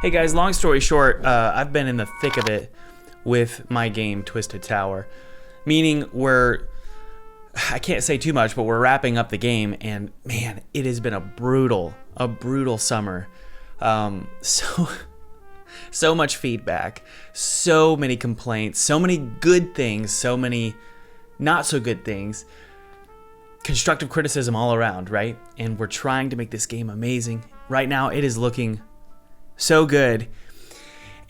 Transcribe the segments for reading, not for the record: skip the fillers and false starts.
Hey guys, long story short, I've been in the thick of it with my game Twisted Tower. Meaning I can't say too much, but we're wrapping up the game, and man, it has been a brutal summer. So much feedback, so many complaints, so many good things, so many not so good things. Constructive criticism all around, right? And we're trying to make this game amazing. Right now, it is looking so good.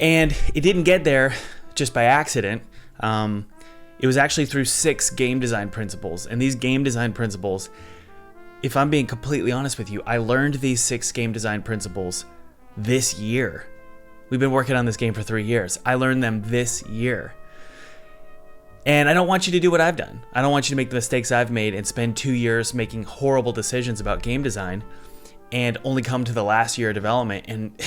And it didn't get there just by accident. It was actually through 6 game design principles. And these game design principles, if I'm being completely honest with you, I learned these 6 game design principles this year. We've been working on this game for 3 years. I learned them this year. And I don't want you to do what I've done. I don't want you to make the mistakes I've made and spend 2 years making horrible decisions about game design and only come to the last year of development and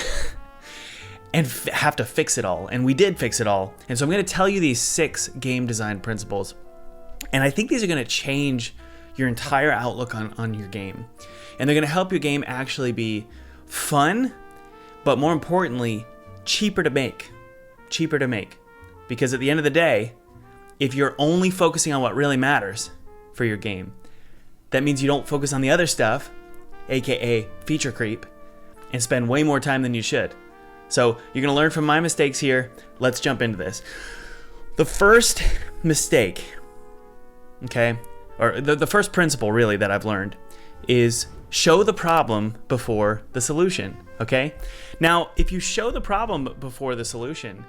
have to fix it all. And we did fix it all. And so I'm going to tell you these 6 game design principles. And I think these are going to change your entire outlook on your game. And they're going to help your game actually be fun, but more importantly, cheaper to make. Cheaper to make. Because at the end of the day, if you're only focusing on what really matters for your game, that means you don't focus on the other stuff, aka feature creep, and spend way more time than you should. So you're going to learn from my mistakes here. Let's jump into this. The first mistake, okay, or the first principle really that I've learned is show the problem before the solution, okay? Now, if you show the problem before the solution,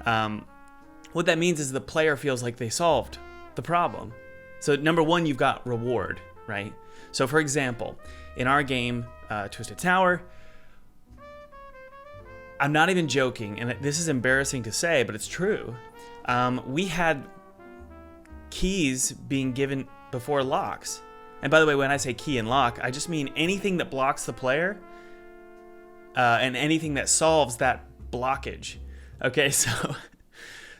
what that means is the player feels like they solved the problem. So number one, you've got reward, right? So for example, in our game, Twisted Tower, I'm not even joking, and this is embarrassing to say, but it's true. We had keys being given before locks. And by the way, when I say key and lock, I just mean anything that blocks the player and anything that solves that blockage. Okay,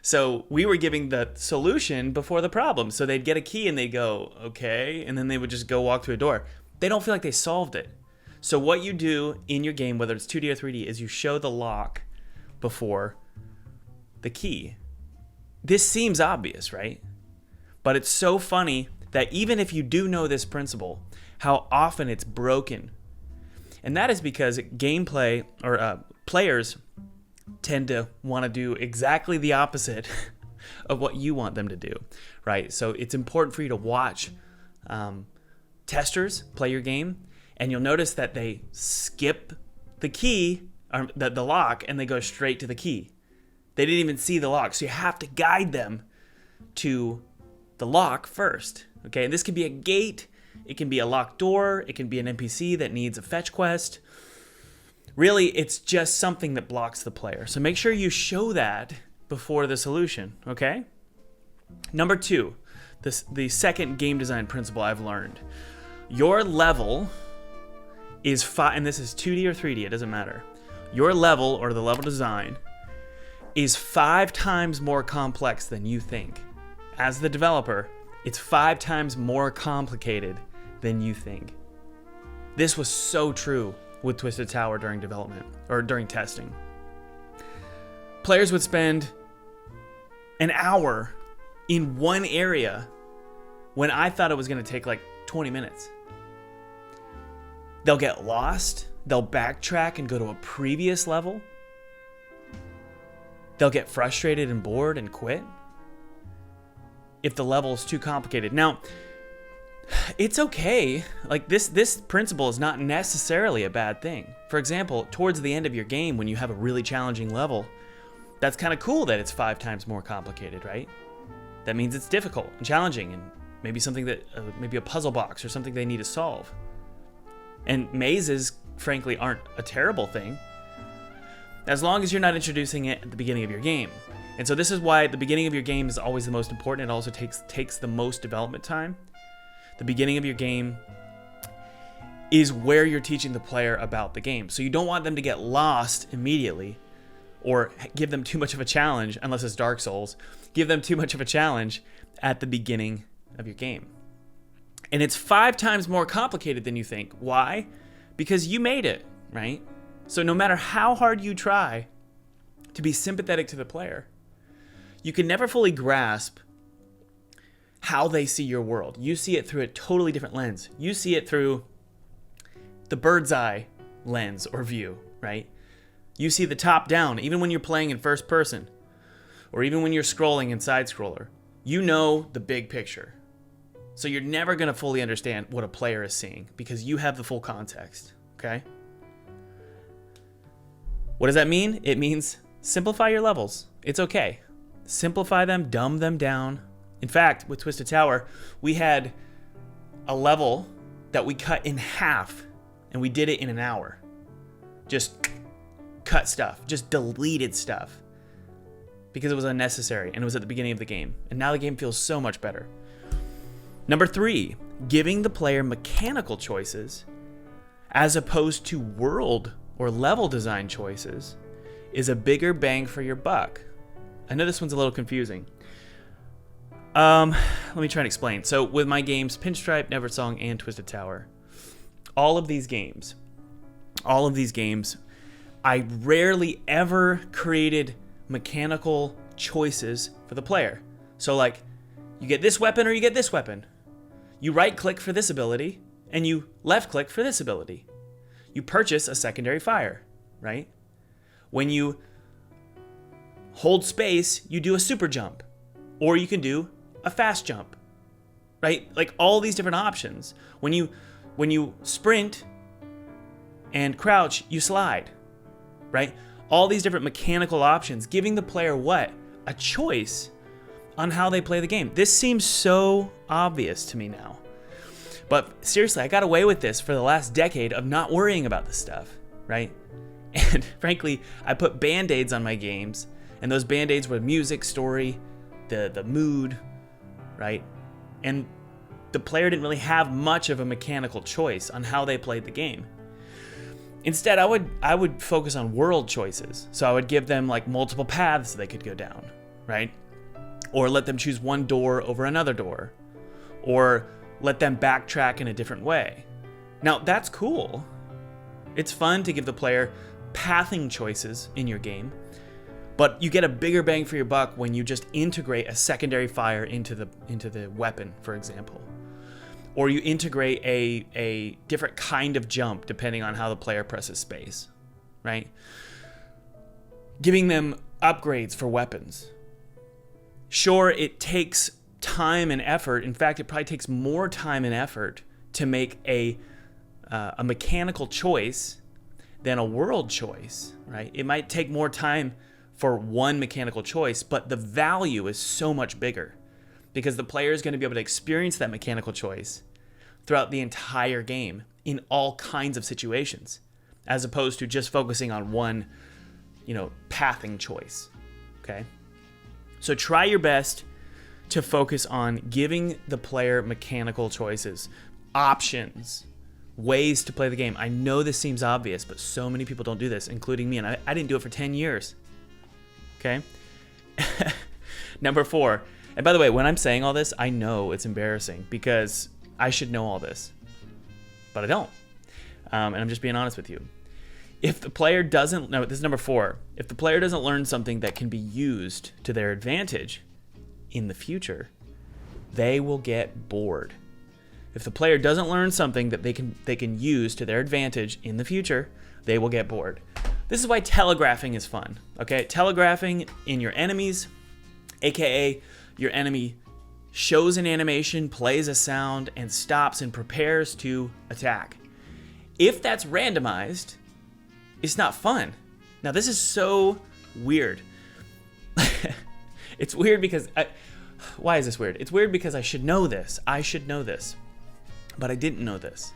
so we were giving the solution before the problem. So they'd get a key and they'd go, okay, and then they would just go walk through a door. They don't feel like they solved it. So what you do in your game, whether it's 2D or 3D, is you show the lock before the key. This seems obvious, right? But it's so funny that even if you do know this principle, how often it's broken. And that is because gameplay or players tend to want to do exactly the opposite of what you want them to do, right? So it's important for you to watch testers play your game, and you'll notice that they skip the key, or the lock, and they go straight to the key. They didn't even see the lock, so you have to guide them to the lock first, okay? And this can be a gate, it can be a locked door, it can be an NPC that needs a fetch quest. Really, it's just something that blocks the player. So make sure you show that before the solution, okay? Number 2, the second game design principle I've learned. Your level is and this is 2D or 3D, it doesn't matter. Your level, or the level design, is 5 times more complex than you think. As the developer, it's 5 times more complicated than you think. This was so true with Twisted Tower during development, or during testing. Players would spend an hour in one area when I thought it was going to take like 20 minutes. They'll get lost, they'll backtrack and go to a previous level. They'll get frustrated and bored and quit if the level is too complicated. Now, it's okay. Like this principle is not necessarily a bad thing. For example, towards the end of your game, when you have a really challenging level, that's kind of cool that it's 5 times more complicated, right? That means it's difficult and challenging, and maybe something that maybe a puzzle box or something they need to solve. And mazes, frankly, aren't a terrible thing, as long as you're not introducing it at the beginning of your game. And so this is why the beginning of your game is always the most important. It also takes the most development time. The beginning of your game is where you're teaching the player about the game. So you don't want them to get lost immediately or give them too much of a challenge, unless it's Dark Souls. Give them too much of a challenge at the beginning of your game. And it's 5 times more complicated than you think. Why? Because you made it, right? So no matter how hard you try to be sympathetic to the player, you can never fully grasp how they see your world. You see it through a totally different lens. You see it through the bird's eye lens or view, right? You see the top down, even when you're playing in first person, or even when you're scrolling in side scroller. You know the big picture. So you're never going to fully understand what a player is seeing because you have the full context, okay? What does that mean? It means simplify your levels. It's okay. Simplify them, dumb them down. In fact, with Twisted Tower, we had a level that we cut in half, and we did it in an hour. Just cut stuff, just deleted stuff, because it was unnecessary, and it was at the beginning of the game. And now the game feels so much better. Number 3, giving the player mechanical choices as opposed to world or level design choices is a bigger bang for your buck. I know this one's a little confusing. Let me try and explain. So with my games, Pinstripe, Neversong, and Twisted Tower, all of these games, I rarely ever created mechanical choices for the player. So like, you get this weapon or you get this weapon. You right click for this ability and you left click for this ability. You purchase a secondary fire, right? When you hold space, you do a super jump, or you can do a fast jump, right? Like all these different options. When you sprint and crouch, you slide, right? All these different mechanical options, giving the player what? A choice on how they play the game. This seems so obvious to me now. But seriously, I got away with this for the last decade of not worrying about this stuff, right? And frankly, I put band-aids on my games, and those band-aids were music, story, the mood, right? And the player didn't really have much of a mechanical choice on how they played the game. Instead, I would focus on world choices. So I would give them like multiple paths they could go down, right? Or let them choose one door over another door. Or let them backtrack in a different way. Now, that's cool. It's fun to give the player pathing choices in your game, but you get a bigger bang for your buck when you just integrate a secondary fire into the weapon, for example. Or you integrate a different kind of jump depending on how the player presses space, right? Giving them upgrades for weapons. Sure, it takes time and effort. In fact, it probably takes more time and effort to make a mechanical choice than a world choice, right? It might take more time for one mechanical choice, but the value is so much bigger because the player is going to be able to experience that mechanical choice throughout the entire game in all kinds of situations, as opposed to just focusing on one, pathing choice, okay? So try your best to focus on giving the player mechanical choices, options, ways to play the game. I know this seems obvious, but so many people don't do this, including me, and I didn't do it for 10 years. Okay? Number 4. And by the way, when I'm saying all this, I know it's embarrassing because I should know all this, but I don't. And I'm just being honest with you. If the player doesn't, no, this is number 4. If the player doesn't learn something that can be used to their advantage in the future, they will get bored. If the player doesn't learn something that they can use to their advantage in the future, they will get bored. This is why telegraphing is fun, okay? Telegraphing in your enemies, aka your enemy shows an animation, plays a sound, and stops and prepares to attack. If that's randomized, it's not fun. Now, this is so weird. It's weird because why is this weird? It's weird because I should know this. I should know this, but I didn't know this,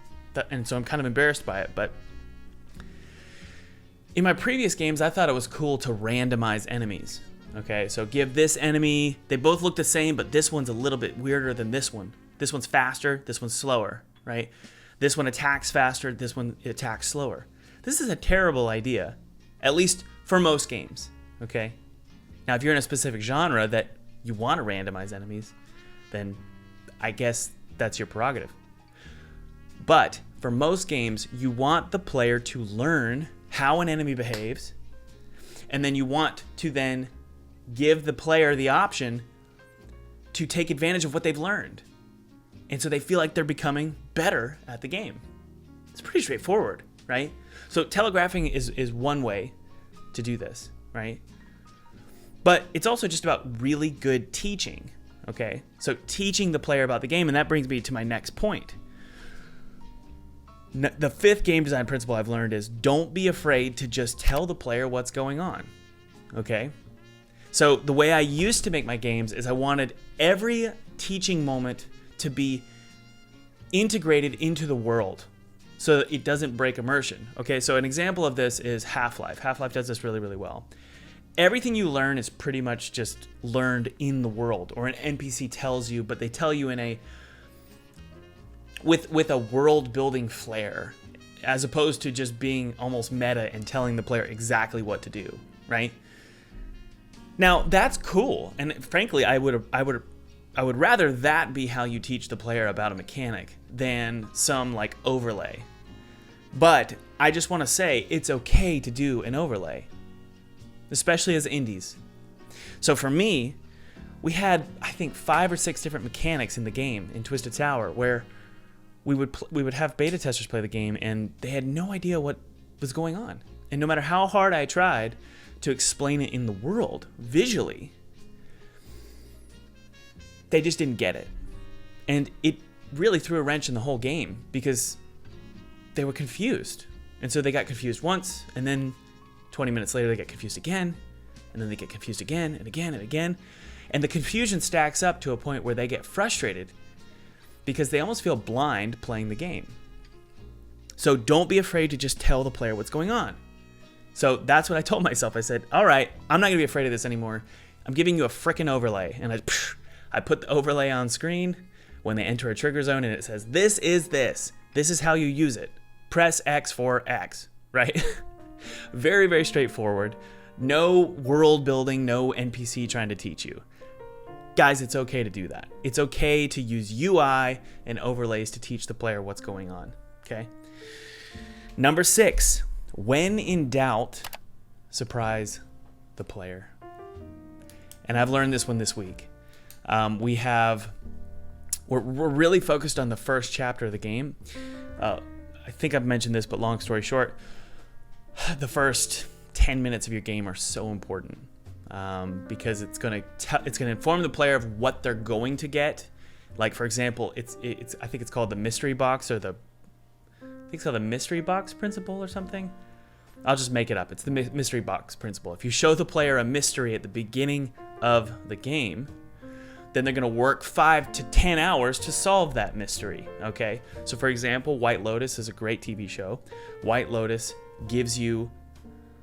and so I'm kind of embarrassed by it. But in my previous games, I thought it was cool to randomize enemies. Okay, so give this enemy. They both look the same, but this one's a little bit weirder than this one. This one's faster. This one's slower. Right? This one attacks faster. This one attacks slower. This is a terrible idea, at least for most games. Okay. Now, if you're in a specific genre that you want to randomize enemies, then I guess that's your prerogative. But for most games, you want the player to learn how an enemy behaves, and then you want to then give the player the option to take advantage of what they've learned. And so they feel like they're becoming better at the game. It's pretty straightforward, right? So telegraphing is one way to do this, right? But it's also just about really good teaching, okay? So teaching the player about the game, and that brings me to my next point. The fifth game design principle I've learned is don't be afraid to just tell the player what's going on, okay? So the way I used to make my games is I wanted every teaching moment to be integrated into the world so that it doesn't break immersion. Okay, so an example of this is Half-Life. Half-Life does this really, really well. Everything you learn is pretty much just learned in the world, or an NPC tells you, but they tell you in a with a world-building flair, as opposed to just being almost meta and telling the player exactly what to do, right? Now, that's cool, and frankly, I would rather that be how you teach the player about a mechanic than some like overlay. But I just want to say it's okay to do an overlay, especially as indies. So for me, we had, I think, 5 or 6 different mechanics in the game in Twisted Tower where we would have beta testers play the game and they had no idea what was going on. And no matter how hard I tried to explain it in the world visually, they just didn't get it. And it really threw a wrench in the whole game because they were confused. And so they got confused once, and then 20 minutes later they get confused again, and then they get confused again and again and again. And the confusion stacks up to a point where they get frustrated because they almost feel blind playing the game. So don't be afraid to just tell the player what's going on. So that's what I told myself. I said, all right, I'm not gonna be afraid of this anymore. I'm giving you a frickin' overlay. And I put the overlay on screen when they enter a trigger zone and it says, this is this. This is how you use it. Press X for X, right? Very, very straightforward. No world building, no NPC trying to teach you. Guys, it's okay to do that. It's okay to use UI and overlays to teach the player what's going on, okay? Number 6, when in doubt, surprise the player. And I've learned this one this week. We're really focused on the first chapter of the game. I think I've mentioned this, but long story short, the first 10 minutes of your game are so important because it's going to inform the player of what they're going to get. Like, for example, I think it's called the mystery box, or I think it's called the mystery box principle or something. I'll just make it up. It's the mystery box principle. If you show the player a mystery at the beginning of the game, then they're going to work 5 to 10 hours to solve that mystery, okay? So for example, White Lotus is a great TV show. White Lotus tells you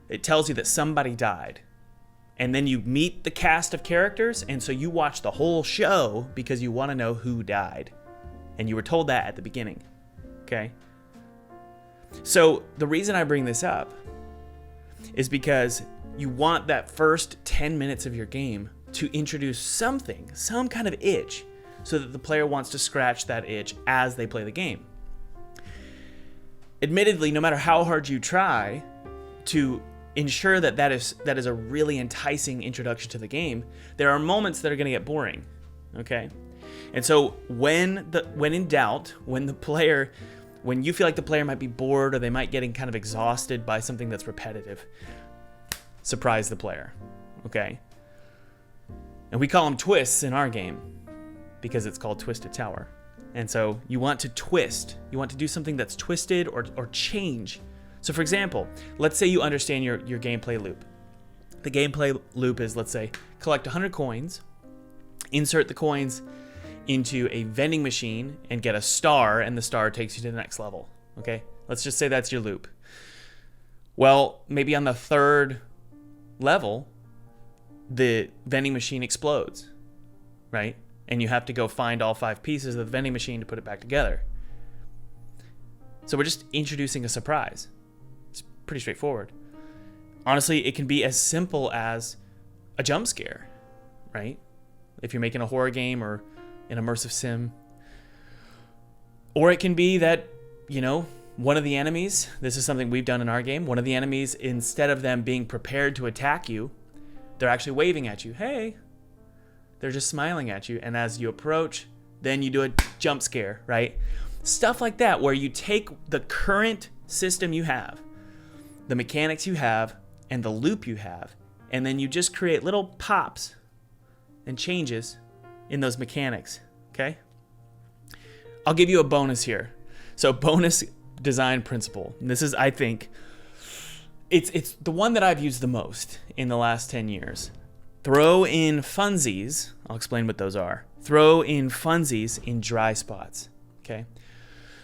that somebody died. And then you meet the cast of characters, and so you watch the whole show because you want to know who died. And you were told that at the beginning, okay? So the reason I bring this up is because you want that first 10 minutes of your game to introduce something, some kind of itch, so that the player wants to scratch that itch as they play the game. Admittedly, no matter how hard you try to ensure that is a really enticing introduction to the game, there are moments that are going to get boring, okay? And so when in doubt, when you feel like the player might be bored or they might getting kind of exhausted by something that's repetitive, surprise the player, okay? And we call them twists in our game because it's called Twisted Tower. And so you want to twist. You want to do something that's twisted or change. So for example, let's say you understand your gameplay loop. The gameplay loop is, let's say, collect 100 coins, insert the coins into a vending machine and get a star, and the star takes you to the next level, okay? Let's just say that's your loop. Well, maybe on the 3rd level, the vending machine explodes, right? And you have to go find all 5 pieces of the vending machine to put it back together. So we're just introducing a surprise. It's pretty straightforward. Honestly, it can be as simple as a jump scare, right? If you're making a horror game or an immersive sim. Or it can be that, One of the enemies, this is something we've done in our game, one of the enemies, instead of them being prepared to attack you, they're actually waving at you. Hey, they're just smiling at you. And as you approach, then you do a jump scare, right? Stuff like that, where you take the current system you have, the mechanics you have, and the loop you have, and then you just create little pops and changes in those mechanics, okay? I'll give you a bonus here. So bonus design principle. And this is, I think, it's the one that I've used the most in the last 10 years. Throw in funsies. I'll explain what those are. Throw in funsies in dry spots, okay?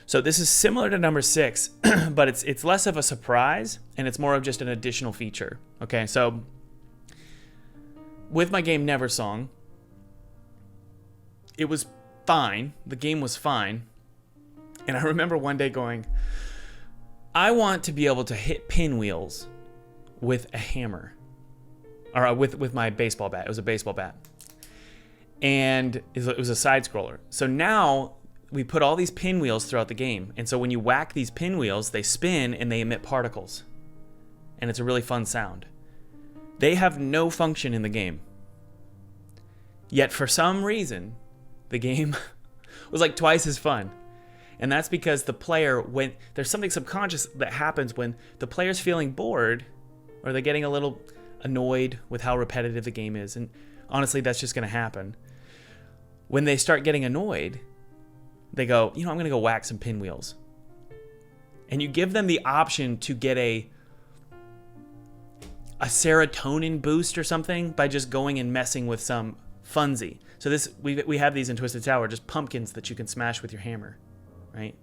So this is similar to number 6, but it's less of a surprise and it's more of just an additional feature, okay? So with my game Neversong, it was fine. The game was fine. And I remember one day going, I want to be able to hit pinwheels with a hammer. Or with my baseball bat. It was a baseball bat. And it was a side scroller. So now we put all these pinwheels throughout the game. And so when you whack these pinwheels, they spin and they emit particles. And it's a really fun sound. They have no function in the game. Yet for some reason, the game was like twice as fun. And that's because the player, when there's something subconscious that happens when the player's feeling bored or they're getting a little annoyed with how repetitive the game is. And honestly, that's just going to happen. When they start getting annoyed, they go, I'm going to go whack some pinwheels. And you give them the option to get a serotonin boost or something by just going and messing with some funsie. So this we have these in Twisted Tower, just pumpkins that you can smash with your hammer, right?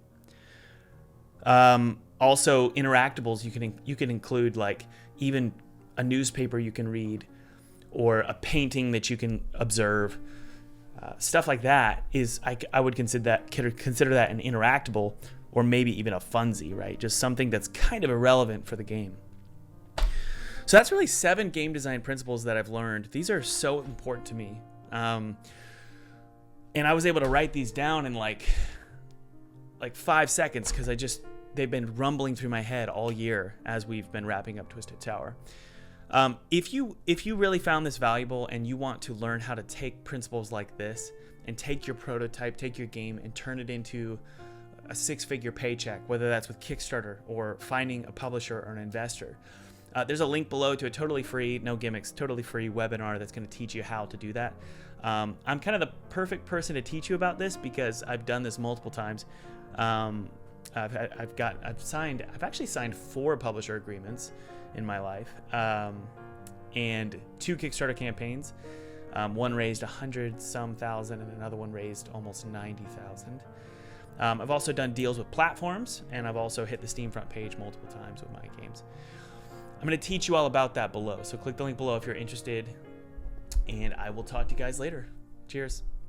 Also, interactables you can include, like even a newspaper you can read, or a painting that you can observe. Stuff like that is I would consider that an interactable, or maybe even a funsie, right? Just something that's kind of irrelevant for the game. So that's really 7 game design principles that I've learned. These are so important to me. And I was able to write these down in like 5 seconds because they've been rumbling through my head all year as we've been wrapping up Twisted Tower. If you really found this valuable and you want to learn how to take principles like this and take your prototype, take your game and turn it into a 6-figure paycheck, whether that's with Kickstarter or finding a publisher or an investor, there's a link below to a totally free, no gimmicks, totally free webinar that's going to teach you how to do that. I'm kind of the perfect person to teach you about this because I've done this multiple times. I've actually signed 4 publisher agreements in my life, and 2 Kickstarter campaigns. One raised 100-some thousand, and another one raised almost 90,000. I've also done deals with platforms, and I've also hit the Steam front page multiple times with my games. I'm going to teach you all about that below, so click the link below if you're interested, and I will talk to you guys later. Cheers.